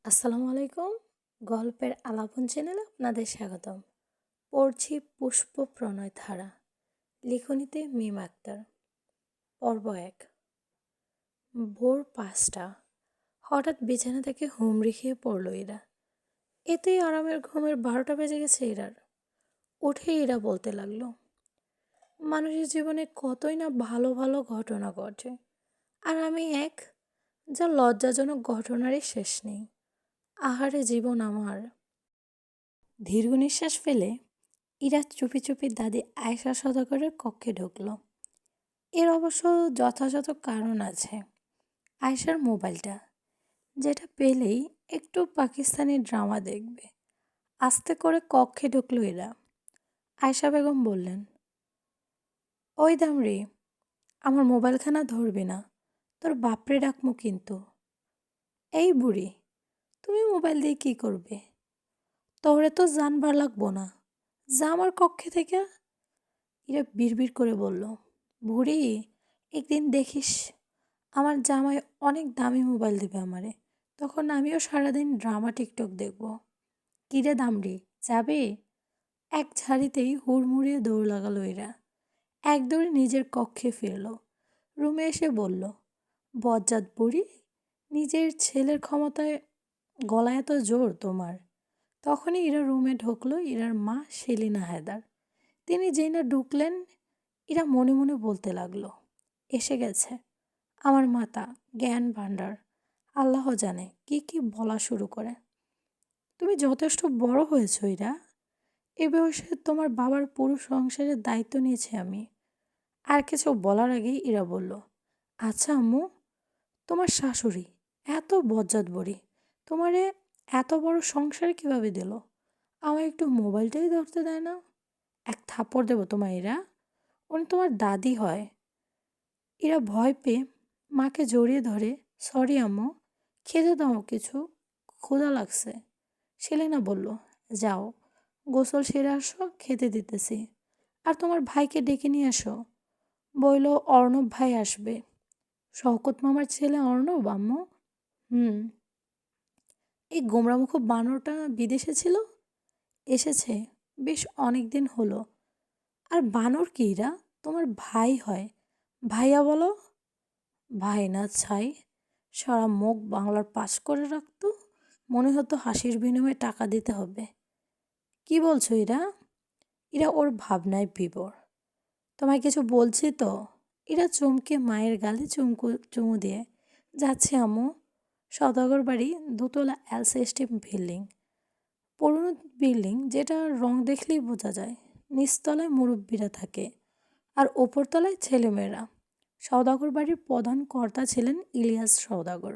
আসসালামু আলাইকুম। গল্পের আলাপন চ্যানেলে আপনাদের স্বাগতম। পড়ছি পুষ্প প্রণয় ধারা। লিখনীতে মিম আক্তার। পর্ব ১। ভোর ৫টা। হঠাৎ বিছানা থেকে হুমড়ি খেয়ে পড়ল ইরা। এতেই আরামের ঘুমের ১২টা বেজে গেছে ইরার। উঠে ইরা বলতে লাগলো, মানুষের জীবনে কতই না ভালো ভালো ঘটনা ঘটে, আর আমি এক, যা লজ্জাজনক ঘটনারই শেষ নেই। আহারে জীবন আমার। দীর্ঘ নিঃশ্বাস ফেলে ইরা চুপি চুপি দাদি আয়েশা সওদাগরের কক্ষে ঢুকল। এর অবশ্য যথাযথ কারণ আছে। আয়েশার মোবাইলটা, যেটা পেলেই একটু পাকিস্তানি ড্রামা দেখবে। আস্তে করে কক্ষে ঢুকলো এরা। আয়েশা বেগম বললেন, ওই দামরি, আমার মোবাইলখানা ধরবি না, তোর বাপরে ডাকমু কিন্তু। এই বুড়ি, তুমি মোবাইল দিয়ে কি করবে? তোরে তো জানবার লাগবো না, যা আমার কক্ষে থেকে। ইরা বিড়বিড় করে বলল, বুড়ি, একদিন দেখিস আমার জামাই অনেক দামি মোবাইল দেবে আমারে, তখন আমিও সারাদিন ড্রামা টিকটক দেখব। কিরে দামড়ি, যাবে? এক ঝাড়িতেই হুড়মুড়িয়ে দৌড় লাগালো এরা। এক দৌড়ে নিজের কক্ষে ফিরল। রুমে এসে বলল, বজ্জাত বুড়ি, নিজের ছেলের ক্ষমতায় গলায় এত জোর তোমার? তখনই ইরা রুমে ঢুকলো ইরার মা সেলিনা হায়দার। তিনি যেই না ঢুকলেন, ইরা মনে মনে বলতে লাগলো, এসে গেছে আমার মাতা, জ্ঞান ভাণ্ডার। আল্লাহ জানে কি কি বলা শুরু করে। তুমি যথেষ্ট বড় হয়েছ ইরা। এ বয়সে তোমার বাবার পুরো সংসারের দায়িত্ব নিয়েছি আমি। আর কিছু বলার আগেই ইরা বলল, আচ্ছা আম্মু, তোমার শাশুড়ি এত বজ্জাত বড়ি তোমারে এত বড় সংসারে কিভাবে দিল? আমার একটু মোবাইলটাই ধরতে দেয় না। এক থাপ্পড় দেবো তোমার এরা। উনি তোমার দাদি হয়। এরা ভয় পেয়ে মাকে জড়িয়ে ধরে, সরি আম্মু, খেতে দাও কিছু, ক্ষুধা লাগছে। সেলেনা বলল, যাও গোসল সেরে আসো, খেতে দিতেছি। আর তোমার ভাইকে ডেকে নিয়ে আসো। বইল অর্ণব ভাই আসবে। শওকত মামার ছেলে অর্ণব আম্মু। হুম। এই গোমরামুখ বানরটা বিদেশে ছিল, এসেছে বেশ অনেক দিন হলো। আর বানর কি এরা? তোমার ভাই হয়। ভাইয়া বলো। ভাই না ছাই, সারা মুখ বাংলার পাশ করে রাখতো, মনে হতো হাসির বিনিময়ে টাকা দিতে হবে। কি বলছো এরা? এরা ওর ভাবনায় বিভোর। তোমায় কিছু বলছি তো। এরা চমকে মায়ের গালে চুমু দিয়ে, যাচ্ছে আম্মু। সওদাগর বাড়ি, দোতলা এলসি স্টিম বিল্ডিং। পুরনো বিল্ডিং, যেটা রং দেখলেই বোঝা যায়। নিচতলায় মুরব্বীরা থাকে আর ওপরতলায় ছেলেমেয়েরা। সওদাগর বাড়ির প্রধান কর্তা ছিলেন ইলিয়াস সওদাগর।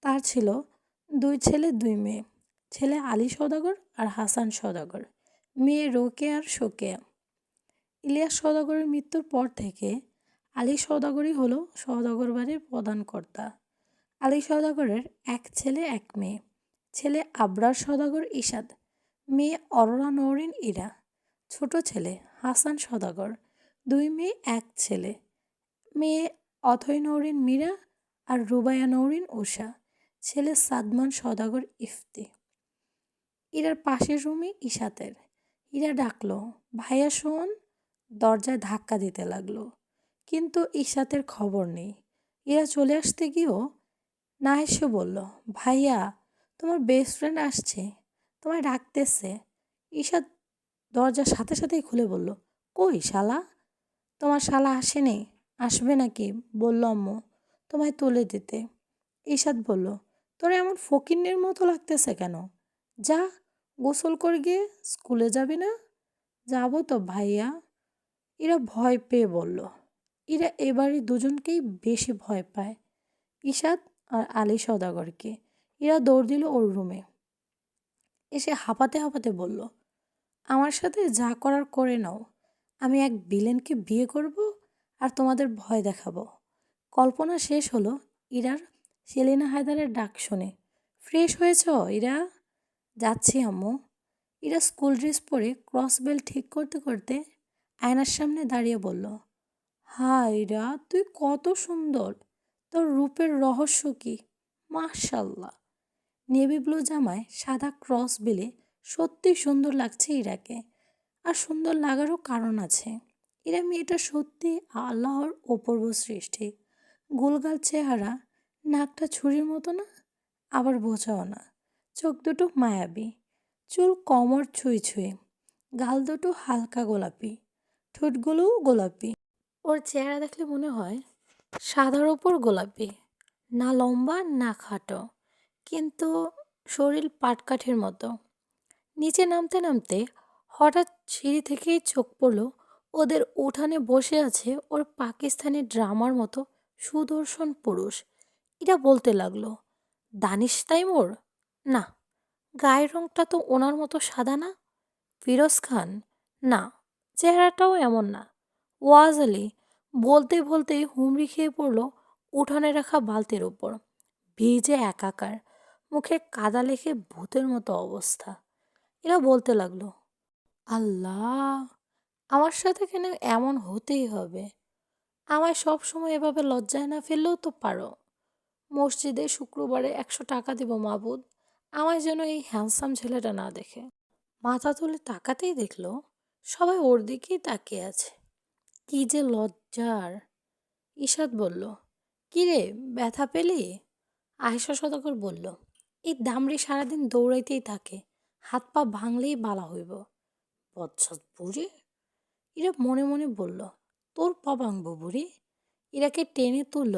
তার ছিল 2 ছেলে 2 মেয়ে। ছেলে আলী সওদাগর আর হাসান সওদাগর, মেয়ে রোকেয়া আর শোকেয়া। ইলিয়াস সওদাগরের মৃত্যুর পর থেকে আলী সওদাগরই হলো সওদাগর বাড়ির প্রধান কর্তা। আলী সওদাগরের 1 ছেলে 1 মেয়ে। ছেলে আবরার সওদাগর ইশাদ, মেয়ে অরোরা নওরিন ইরা। ছোট ছেলে হাসান সওদাগর, 2 মেয়ে 1 ছেলে। মেয়ে অথৈ নওরিন মীরা আর রুবাইয়া নওরিন উষা। ছেলে সাদমান সওদাগর ইফতি। ইরার পাশের রুমে ইশাতের। ইরা ডাকলো, ভাইয়া শোন। দরজায় ধাক্কা দিতে লাগলো, কিন্তু ইশাতের খবর নেই। ইরা চলে আসতে গিয়েও না এসে বলল, ভাইয়া, তোমার বেস্ট ফ্রেন্ড আসছে, তোমায় ডাকতেছে। ঈশাদ দরজার সাথে সাথেই খুলে বলল, কই শালা? তোমার শালা আসেনি, আসবে নাকি? বলল আম্মু তোমায় তুলে দিতে। ঈশাদ বলল, তোর এমন ফকিন্নির মতো লাগতেছে কেন? যা গোসল করে গিয়ে স্কুলে যাবি না? যাবো তো ভাইয়া। এরা ভয় পেয়ে বলল। এরা এবারে দুজনকেই বেশি ভয় পায়, ঈশাদ আর আলী সওদাগরকে। এরা দৌড় দিল ওর রুমে। এসে হাঁপাতে হাঁপাতে বলল, আমার সাথে যা করার করে নাও। আমি এক ভিলেনকে বিয়ে করব আর তোমাদের ভয় দেখাবো। কল্পনা শেষ হলো ইরার। সেলিনা হায়দারের ডাক শুনে, ফ্রেশ হয়েছ ইরা? যাচ্ছি আম্মু। ইরা স্কুল ড্রেস পরে ক্রস বেল্ট ঠিক করতে করতে আয়নার সামনে দাঁড়িয়ে বলল, হায় ইরা, তুই কত সুন্দর! তোর রূপের রহস্য কি? মাশাল্লাহ। নেভি ব্লু জামায় সাদা ক্রস বিলে সত্যি সুন্দর লাগছে ইরাকে। আর সুন্দর লাগারও কারণ আছে। ইরা মেয়েটা সত্যি আল্লাহর অপূর্ব সৃষ্টি। গোলগাল চেহারা, নাকটা ছুরির মতো না, আবার বোঝাও না। চোখ দুটো মায়াবী, চুল কমর ছুঁই ছুঁই, গাল দুটো হালকা গোলাপি, ঠোঁটগুলোও গোলাপি। ওর চেহারা দেখলে মনে হয় সাদার ওপর গোলাপি, না লম্বা না খাটো, কিন্তু শরীর পাটকাঠির মতো। নিচে নামতে নামতে হঠাৎ সিঁড়ি থেকেই চোখ পড়ল ওদের উঠানে বসে আছে ওর পাকিস্তানি ড্রামার মতো সুদর্শন পুরুষ। এরা বলতে লাগলো, দানিশ তাইমুর? না, গায়ের রংটা তো ওনার মতো সাদা না। ফিরোজ খান? না, চেহারাটাও এমন না। ওয়াজ আলী? বলতে বলতেই হুমড়ি খেয়ে পড়ল উঠানে রাখা বালতির ওপর। ভিজে একাকার, মুখে কাদা লেগে ভূতের মতো অবস্থা। এরা বলতে লাগলো, আল্লাহ, আমার সাথে কেন এমন হতেই হবে? আমায় সব সময় এভাবে লজ্জায় না ফেললেও তো পারো। মসজিদে শুক্রবারে 100 টাকা দিব মাবুদ, আমায় যেন এই হ্যান্ডসাম ছেলেটা না দেখে। মাথা তুলে তাকাতেই দেখলো সবাই ওর দিকেই তাকিয়ে আছে। কি যে লজ্জার! ঈশাদ বলল, কি রে, ব্যথা পেলি? আয়েশা সদাগর বলল, এই দামড়ি সারাদিন দৌড়াইতেই থাকে, হাত পা ভাঙলেই বালা হইব। বচ্ছাত বুড়ি! ইরা মনে মনে বলল, তোর পা ভাঙবো বুড়ি? ইরাকে টেনে তুলল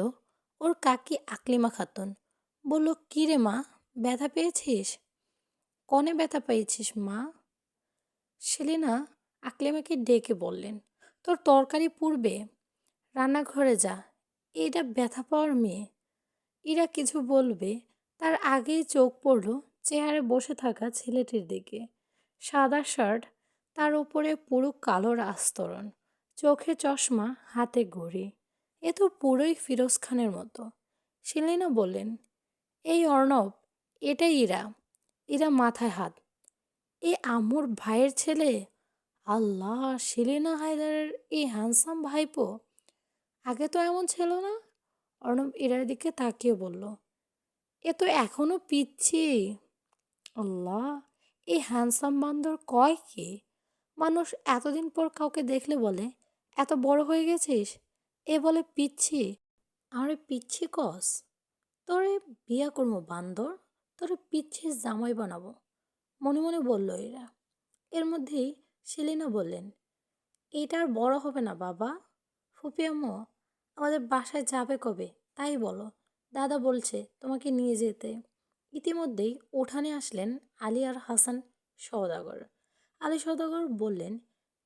ওর কাকি আকলিমা খাতুন। বলল, কি রে মা, ব্যথা পেয়েছিস? কনে ব্যথা পেয়েছিস মা? সেলিনা আকলিমাকে ডেকে বললেন, তোর তরকারি পুড়বে, রান্নাঘরে যা, এইটা ব্যথা পাওয়ার মেয়ে। ইরা কিছু বলবে তার আগেই চোখ পড়ল চেয়ারে বসে থাকা ছেলেটির দিকে। সাদা শার্ট, তার উপরে পুরো কালোর আস্তরণ, চোখে চশমা, হাতে ঘড়ি। এ তো পুরোই ফিরোজ খানের মতো। সেলিনা বললেন, এই অর্ণব, এটাই ইরা। ইরা মাথায় হাত। এ আম্মুর ভাইয়ের ছেলে? আল্লাহ, সেলিনা হায়দারের এই হ্যান্ডসাম ভাইপো! আগে তো এমন ছিল না। অর্ণব ইরার দিকে তাকিয়ে বলল, এ তো এখনো পিচ্ছি। আল্লাহ, এই হ্যান্ডসাম বান্দর কয় কি? মানুষ এতদিন পর কাউকে দেখলে বলে, এত বড় হয়ে গেছিস? এ বলে পিচ্ছি। আমারে পিচ্ছি কস? তোরে বিয়া করবো বান্দর, তোরে পিচ্ছির জামাই বানাবো, মনে মনে বলল এরা। এর মধ্যেই সেলিনা বললেন, এইটা আর বড় হবে না বাবা। ফুপি আম্মু, আমাদের বাসায় যাবে কবে তাই বলো, দাদা বলছে তোমাকে নিয়ে যেতে। ইতিমধ্যেই উঠানে আসলেন আলী আর হাসান সওদাগর। আলী সওদাগর বললেন,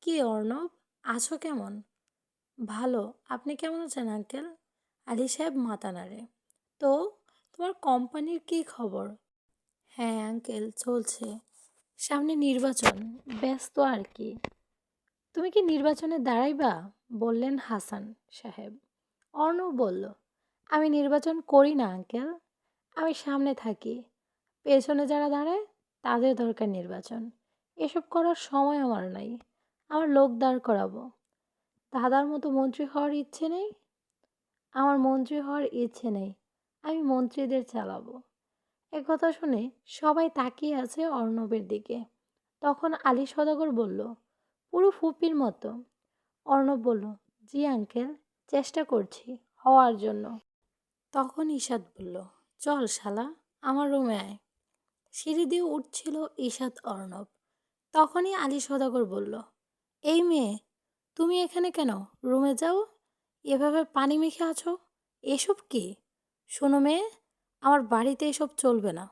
কি অর্ণব, আছো কেমন? ভালো, আপনি কেমন আছেন আঙ্কেল? আলী সাহেব মাথা নাড়ে। তো তোমার কোম্পানির কী খবর? হ্যাঁ আঙ্কেল, চলছে, সামনে নির্বাচন, ব্যস্ত আর কি। তুমি কি নির্বাচনে দাঁড়াইবা? বললেন হাসান সাহেব। অর্ণব বলল, আমি নির্বাচন করি না আঙ্কেল, আমি সামনে থাকি, পেছনে যারা দাঁড়ায় তাদের দরকার নির্বাচন। এসব করার সময় আমার নাই, আমার লোক দাঁড় করাবো। দাদার মতো মন্ত্রী হওয়ার ইচ্ছে নেই। আমার মন্ত্রী হওয়ার ইচ্ছে নেই, আমি মন্ত্রীদের চালাবো। একথা শুনে সবাই তাকিয়ে আছে অর্ণবের দিকে। তখন আলী সওদাগর বলল, পুরো ফুপির মতো। অর্ণব বলল, জি আঙ্কেল, চেষ্টা করছি হওয়ার জন্য। তখন ঈশাদ বলল, চল শালা, আমার রুমে আয়। সিঁড়ি দিয়ে উঠছিল ঈশাদ অর্ণব। তখনই আলী সওদাগর বলল, এই মেয়ে, তুমি এখানে কেন? রুমে যাও, এভাবে পানি মেখে আছো, এসব কি? শোনো মেয়ে, আমার বাড়িতে এসব চলবে না।